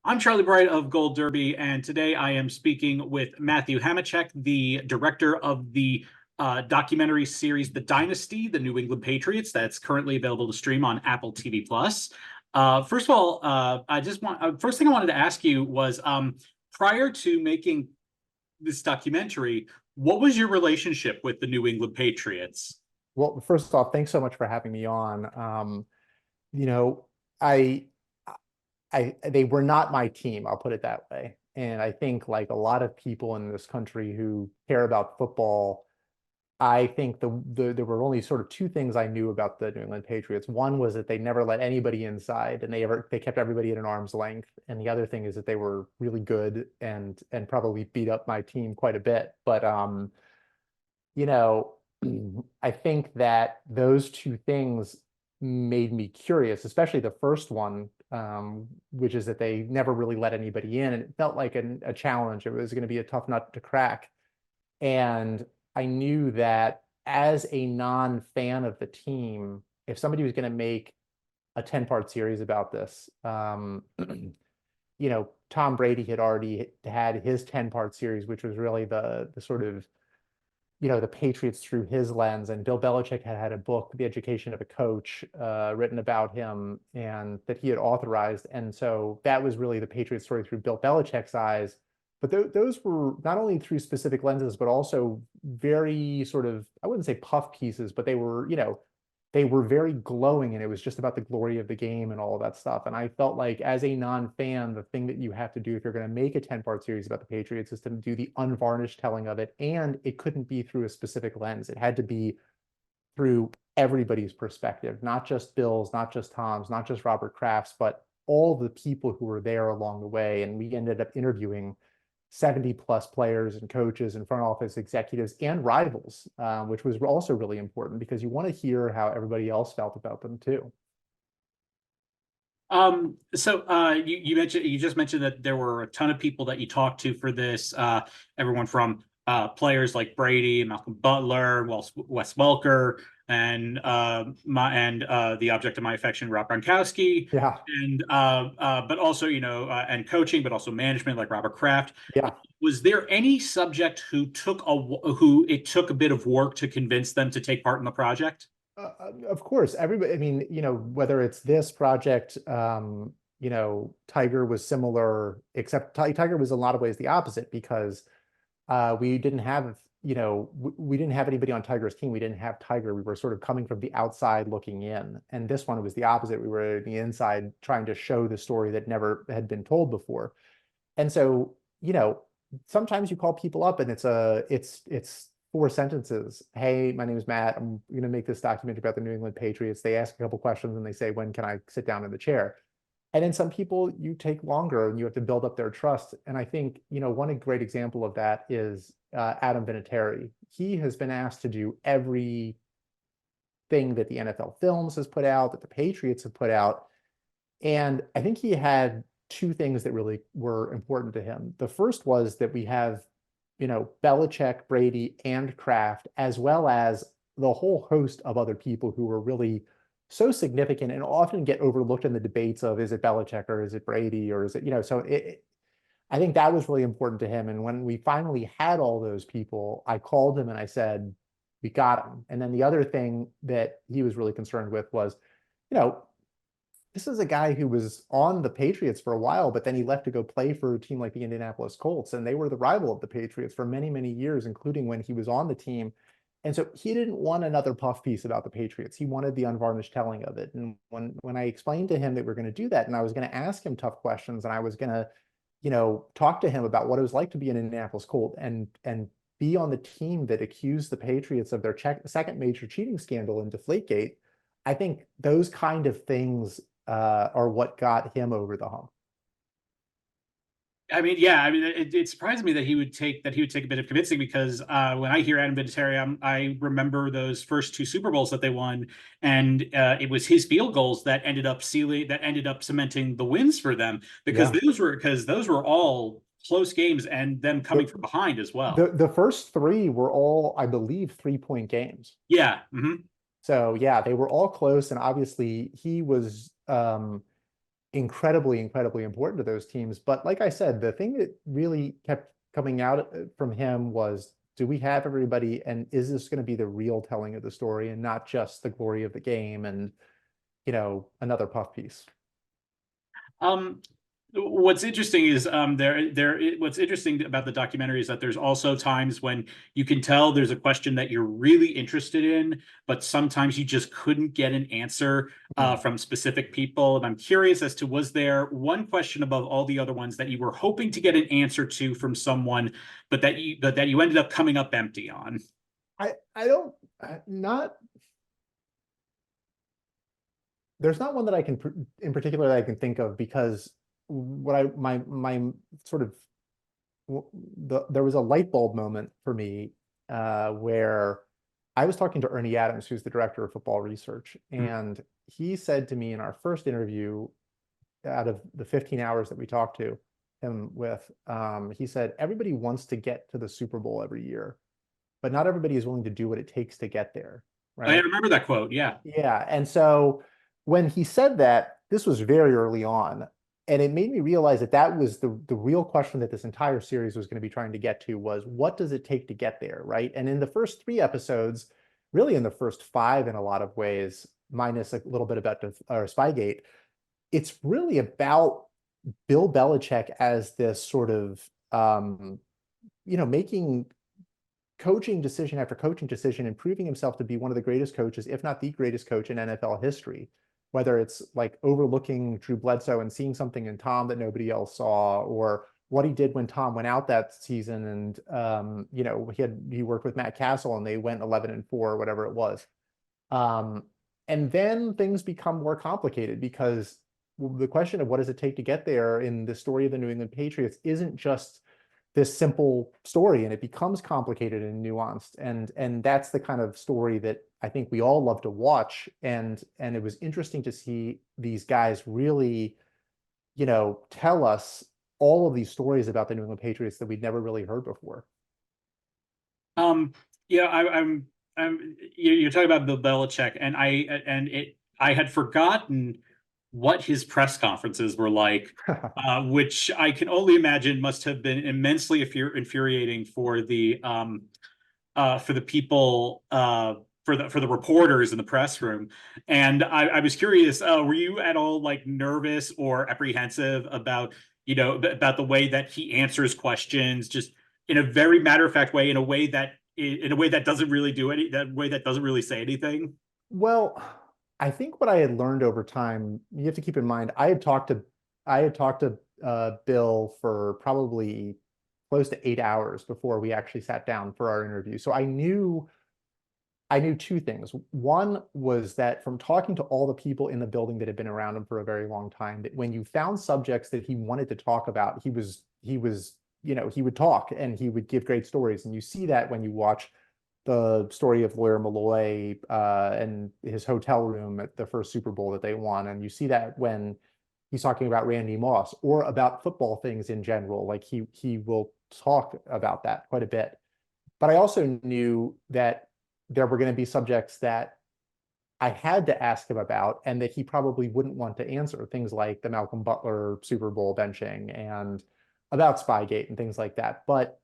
I'm Charlie Bright of Gold Derby, and today I am speaking with Matthew Hamachek, the director of the documentary series The Dynasty, the New England Patriots, that's currently available to stream on Apple TV Plus. First of all, first thing I wanted to ask you was prior to making this documentary, what was your relationship with the New England Patriots? Well, first off, thanks so much for having me on. You know, I, they were not my team, I'll put it that way. And I think like a lot of people in this country who care about football, I think there were only sort of two things I knew about the New England Patriots. One was that they never let anybody inside, and they kept everybody at an arm's length. And the other thing is that they were really good and probably beat up my team quite a bit. But you know, I think that those two things made me curious, especially the first one, which is that they never really let anybody in, and it felt like a challenge. It was going to be a tough nut to crack. And I knew that as a non-fan of the team, if somebody was going to make a 10-part series about this, Tom Brady had already had his 10-part series, which was really the sort of the Patriots through his lens, and Bill Belichick had had a book, The Education of a Coach, written about him, and that he had authorized. And so that was really the Patriots story through Bill Belichick's eyes. But those were not only through specific lenses, but also very sort of, I wouldn't say puff pieces, but they were very glowing, and it was just about the glory of the game and all of that stuff. And I felt like as a non-fan, the thing that you have to do if you're going to make a 10-part series about the Patriots is to do the unvarnished telling of it. And it couldn't be through a specific lens. It had to be through everybody's perspective, not just Bill's, not just Tom's, not just Robert Kraft's, but all the people who were there along the way. And we ended up interviewing 70 plus players and coaches and front office executives and rivals, which was also really important because you want to hear how everybody else felt about them too. You just mentioned that there were a ton of people that you talked to for this, everyone from players like Brady, Malcolm Butler, Wes Welker, and the object of my affection, Rob Gronkowski, Yeah. and but also and coaching, but also management like Robert Kraft. Yeah. Was there any subject who it took a bit of work to convince them to take part in the project? Of course, everybody. I mean, whether it's this project, Tiger was similar, except Tiger was in a lot of ways the opposite because we didn't have, we didn't have anybody on Tiger's team. We didn't have Tiger. We were sort of coming from the outside looking in. And this one was the opposite. We were in the inside trying to show the story that never had been told before. And so, sometimes you call people up and it's 4 sentences. Hey, my name is Matt. I'm going to make this documentary about the New England Patriots. They ask a couple questions and they say, when can I sit down in the chair? And then some people you take longer and you have to build up their trust. And I think, one great example of that is Adam Vinatieri. He has been asked to do everything that the NFL Films has put out, that the Patriots have put out. And I think he had 2 things that really were important to him. The first was that we have Belichick, Brady, and Kraft, as well as the whole host of other people who were really so significant and often get overlooked in the debates of, is it Belichick or is it Brady or is it, I think that was really important to him. And when we finally had all those people, I called him and I said, we got him. And then the other thing that he was really concerned with was, this is a guy who was on the Patriots for a while, but then he left to go play for a team like the Indianapolis Colts, and they were the rival of the Patriots for many, many years, including when he was on the team. And so he didn't want another puff piece about the Patriots. He wanted the unvarnished telling of it. And when I explained to him that we're going to do that, and I was going to ask him tough questions, and I was going to, talk to him about what it was like to be an Indianapolis Colt and be on the team that accused the Patriots of their second major cheating scandal in Deflategate, I think those kind of things are what got him over the hump. I mean, yeah, I mean, it surprised me that he would take a bit of convincing because when I hear Adam Vinatieri, I remember those first 2 Super Bowls that they won, and it was his field goals that ended up cementing the wins for them because those were all close games and them coming from behind as well. The first 3 were all, I believe, 3-point games. Yeah. Mm-hmm. So yeah, they were all close, and obviously he was incredibly, incredibly important to those teams. But like I said, the thing that really kept coming out from him was, do we have everybody, and is this going to be the real telling of the story and not just the glory of the game and, another puff piece? Um, what's interesting is what's interesting about the documentary is that there's also times when you can tell there's a question that you're really interested in, but sometimes you just couldn't get an answer from specific people. And I'm curious as to, was there one question above all the other ones that you were hoping to get an answer to from someone, but that you ended up coming up empty on? I don't not there's not one that I can in particular that I can think of, because what I my sort of there was a light bulb moment for me where I was talking to Ernie Adams, who's the director of football research, and he said to me in our first interview, out of the 15 hours that we talked to him with, he said, everybody wants to get to the Super Bowl every year, but not everybody is willing to do what it takes to get there, I right? remember that quote. Yeah. Yeah. And so when he said that, this was very early on, and it made me realize that that was the real question that this entire series was going to be trying to get to, was what does it take to get there, right? And in the first 3 episodes, really in the first 5 in a lot of ways, minus a little bit about Spygate, it's really about Bill Belichick as this sort of making coaching decision after coaching decision and proving himself to be one of the greatest coaches, if not the greatest coach in NFL history. Whether it's like overlooking Drew Bledsoe and seeing something in Tom that nobody else saw, or what he did when Tom went out that season, and he worked with Matt Castle and they went 11-4, or whatever it was. And then things become more complicated, because the question of what does it take to get there in the story of the New England Patriots isn't just this simple story, and it becomes complicated and nuanced, and that's the kind of story that I think we all love to watch. And it was interesting to see these guys really, tell us all of these stories about the New England Patriots that we'd never really heard before. Yeah, you're talking about Bill Belichick, and I had forgotten what his press conferences were like, which I can only imagine must have been immensely infuriating for the people, for the reporters in the press room. And I was curious, were you at all like nervous or apprehensive about about the way that he answers questions, just in a very matter of fact way, in a way that doesn't really that doesn't really say anything? Well, I think what I had learned over time, you have to keep in mind, I had talked to Bill for probably close to 8 hours before we actually sat down for our interview. So I knew 2 things. One was that from talking to all the people in the building that had been around him for a very long time, that when you found subjects that he wanted to talk about, he would talk and he would give great stories. And you see that when you watch the story of Lawyer Malloy and his hotel room at the first Super Bowl that they won. And you see that when he's talking about Randy Moss or about football things in general. Like he will talk about that quite a bit. But I also knew that there were going to be subjects that I had to ask him about and that he probably wouldn't want to answer, things like the Malcolm Butler Super Bowl benching and about Spygate and things like that. But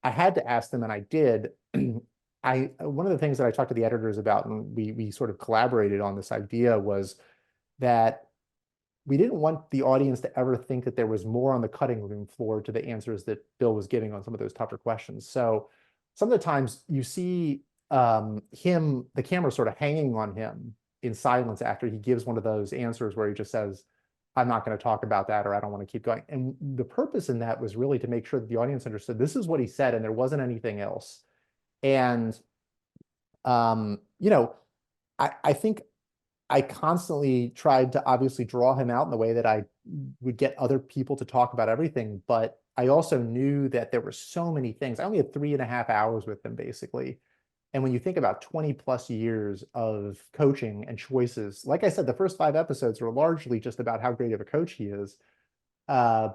I had to ask them, and I did. One of the things that I talked to the editors about, and we sort of collaborated on this idea, was that we didn't want the audience to ever think that there was more on the cutting room floor to the answers that Bill was giving on some of those tougher questions. So some of the times you see the camera sort of hanging on him in silence after he gives one of those answers where he just says, I'm not going to talk about that, or I don't want to keep going. And the purpose in that was really to make sure that the audience understood this is what he said and there wasn't anything else. And, um, you know, I think I constantly tried to obviously draw him out in the way that I would get other people to talk about everything. But I also knew that there were so many things. I only had 3.5 hours with him, basically. And when you think about 20 plus years of coaching and choices, like I said, the first 5 episodes are largely just about how great of a coach he is. Uh,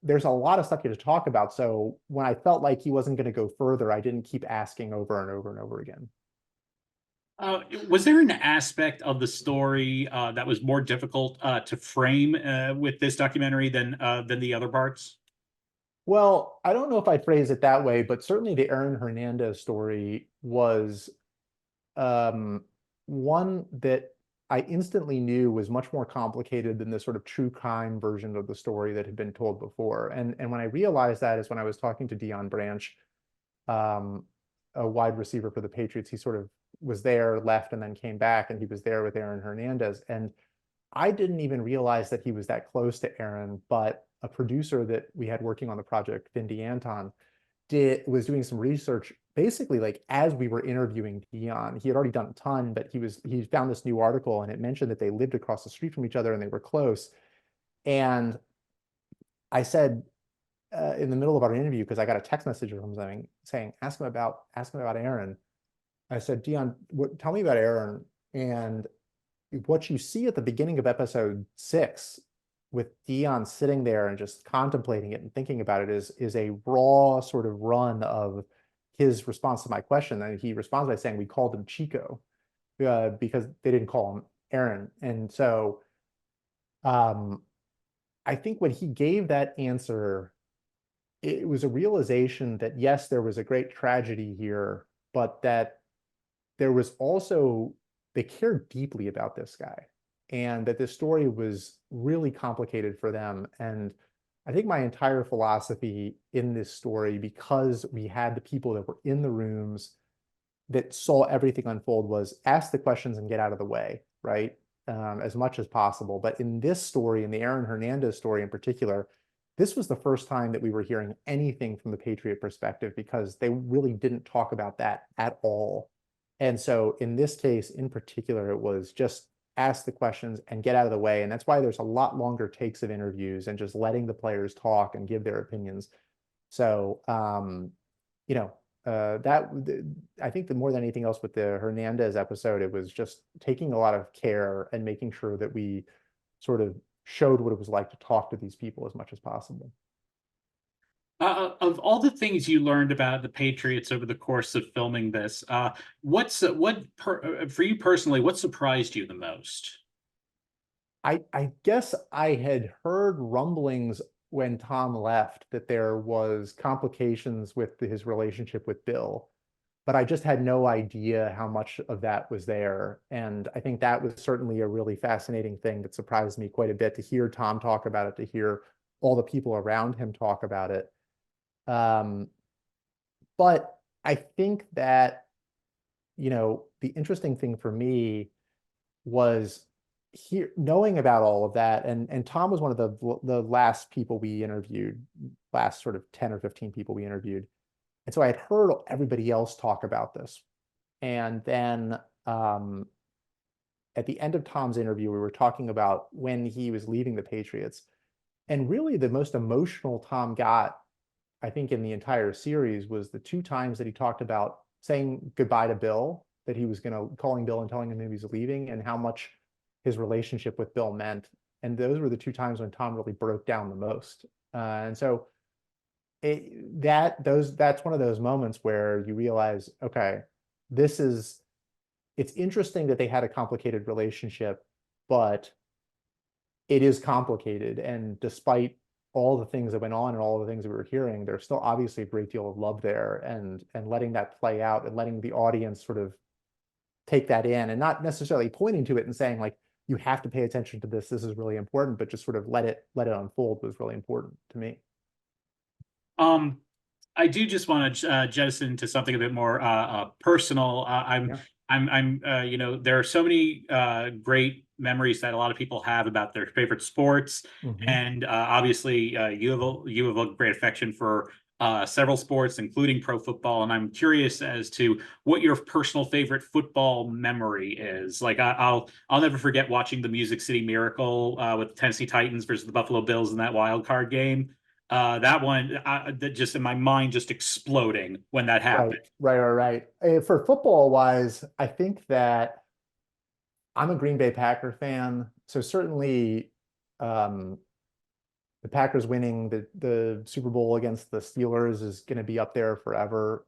there's a lot of stuff here to talk about. So when I felt like he wasn't going to go further, I didn't keep asking over and over and over again. Was there an aspect of the story that was more difficult to frame with this documentary than the other parts? Well, I don't know if I'd phrase it that way, but certainly the Aaron Hernandez story was um, one that I instantly knew was much more complicated than the sort of true crime version of the story that had been told before. And when I realized that is when I was talking to Dion Branch, um, a wide receiver for the Patriots. He sort of was there, left, and then came back, and he was there with Aaron Hernandez. And I didn't even realize that he was that close to Aaron, but a producer that we had working on the project, Vindy Anton, was doing some research basically like as we were interviewing Dion. He had already done a ton, but he found this new article and it mentioned that they lived across the street from each other and they were close. And I said in the middle of our interview, because I got a text message from him saying ask him about Aaron. I said, Dion, tell me about Aaron. And what you see at the beginning of episode 6 with Dion sitting there and just contemplating it and thinking about it is a raw sort of run of his response to my question. And he responds by saying we called him Chico because they didn't call him Aaron. And so um, I think when he gave that answer, it was a realization that yes, there was a great tragedy here, but that there was also, they cared deeply about this guy and that this story was really complicated for them. And I think my entire philosophy in this story, because we had the people that were in the rooms that saw everything unfold, was ask the questions and get out of the way, right? As much as possible. But in this story, in the Aaron Hernandez story in particular, this was the first time that we were hearing anything from the Patriot perspective because they really didn't talk about that at all. And so in this case in particular, it was just ask the questions and get out of the way. And that's why there's a lot longer takes of interviews and just letting the players talk and give their opinions. So, you know, that I think the more than anything else with the Hernandez episode, it was just taking a lot of care and making sure that we sort of showed what it was like to talk to these people as much as possible. Of all the things you learned about the Patriots over the course of filming this, for you personally, what surprised you the most? I guess I had heard rumblings when Tom left that there was complications with his relationship with Bill, but I just had no idea how much of that was there. And I think that was certainly a really fascinating thing that surprised me quite a bit to hear Tom talk about it, to hear all the people around him talk about it. Um, but I think that, you know, the interesting thing for me was here knowing about all of that, and Tom was one of the last people we interviewed, last sort of 10 or 15 people we interviewed. And so I had heard everybody else talk about this. And then at the end of Tom's interview, we were talking about when he was leaving the Patriots. And really the most emotional Tom got, I think, in the entire series was the 2 times that he talked about saying goodbye to Bill, that he was calling Bill and telling him he was leaving and how much his relationship with Bill meant. And those were the 2 times when Tom really broke down the most. And so that's one of those moments where you realize, okay, it's interesting that they had a complicated relationship, but it is complicated. And despite all the things that went on and all the things that we were hearing, there's still obviously a great deal of love there, and letting that play out and letting the audience sort of take that in and not necessarily pointing to it and saying like, you have to pay attention to this. This is really important, but just sort of let it unfold was really important to me. Um, I do just want to jettison into something a bit more personal. Yeah. You know, there are so many great memories that a lot of people have about their favorite sports, Mhm. and obviously, you have a great affection for several sports, including pro football. And I'm curious as to what your personal favorite football memory is. Like, I'll never forget watching the Music City Miracle with the Tennessee Titans versus the Buffalo Bills in that wild card game. That one, that just in my mind, just exploding when that Right, happened. right. For football wise, I think that I'm a Green Bay Packer fan, so certainly um, the Packers winning the Super Bowl against the Steelers is going to be up there forever.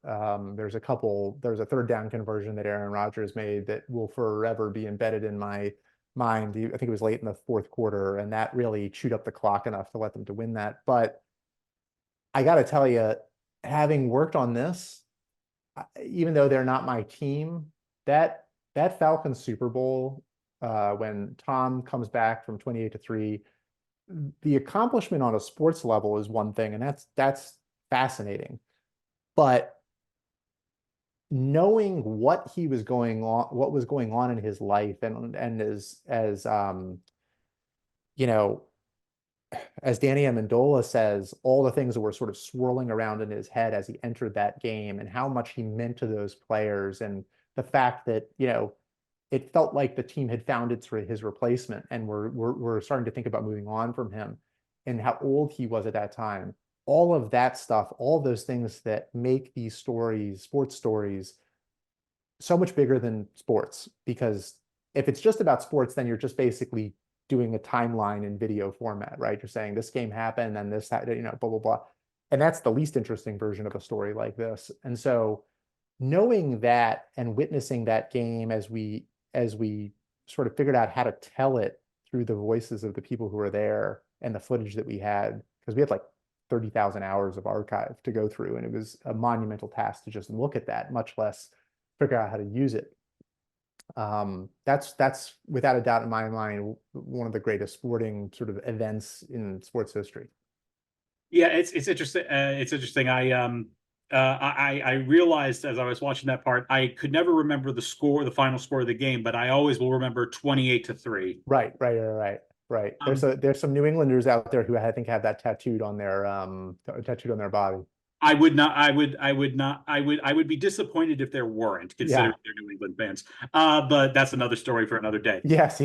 There's a third down conversion that Aaron Rodgers made that will forever be embedded in my mind. I think it was late in the fourth quarter, and that really chewed up the clock enough to let them to win that. But I got to tell you, having worked on this, even though they're not my team, that Falcons Super Bowl, when Tom comes back from 28-3, the accomplishment on a sports level is one thing, and that's fascinating. But knowing what was going on in his life, and as you know, as Danny Amendola says, all the things that were sort of swirling around in his head as he entered that game, and how much he meant to those players, and the fact that, it felt like the team had found his replacement, and we're starting to think about moving on from him, and how old he was at that time. All of that stuff, all of those things that make these stories, sports stories, so much bigger than sports. Because if it's just about sports, then you're just basically doing a timeline in video format, right? You're saying this game happened and this, blah, blah, blah. And that's the least interesting version of a story like this. And so knowing that and witnessing that game as we sort of figured out how to tell it through the voices of the people who were there and the footage that we had, because we had like 30,000 hours of archive to go through, and it was a monumental task to just look at that, much less figure out how to use it. That's without a doubt in my mind one of the greatest sporting sort of events in sports history. Yeah, it's interesting. It's interesting. I realized as I was watching that part, I could never remember the final score of the game, but I always will remember 28-3. Right. There's some New Englanders out there who I think have that tattooed on their body. I would be disappointed if there weren't, considering they're New England fans. But that's another story for another day. Yes.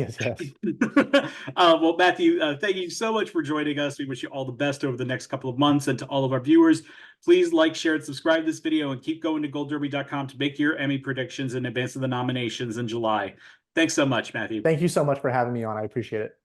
Well, Matthew, thank you so much for joining us. We wish you all the best over the next couple of months, and to all of our viewers, please like, share, and subscribe to this video, and keep going to goldderby.com to make your Emmy predictions in advance of the nominations in July. Thanks so much, Matthew. Thank you so much for having me on. I appreciate it.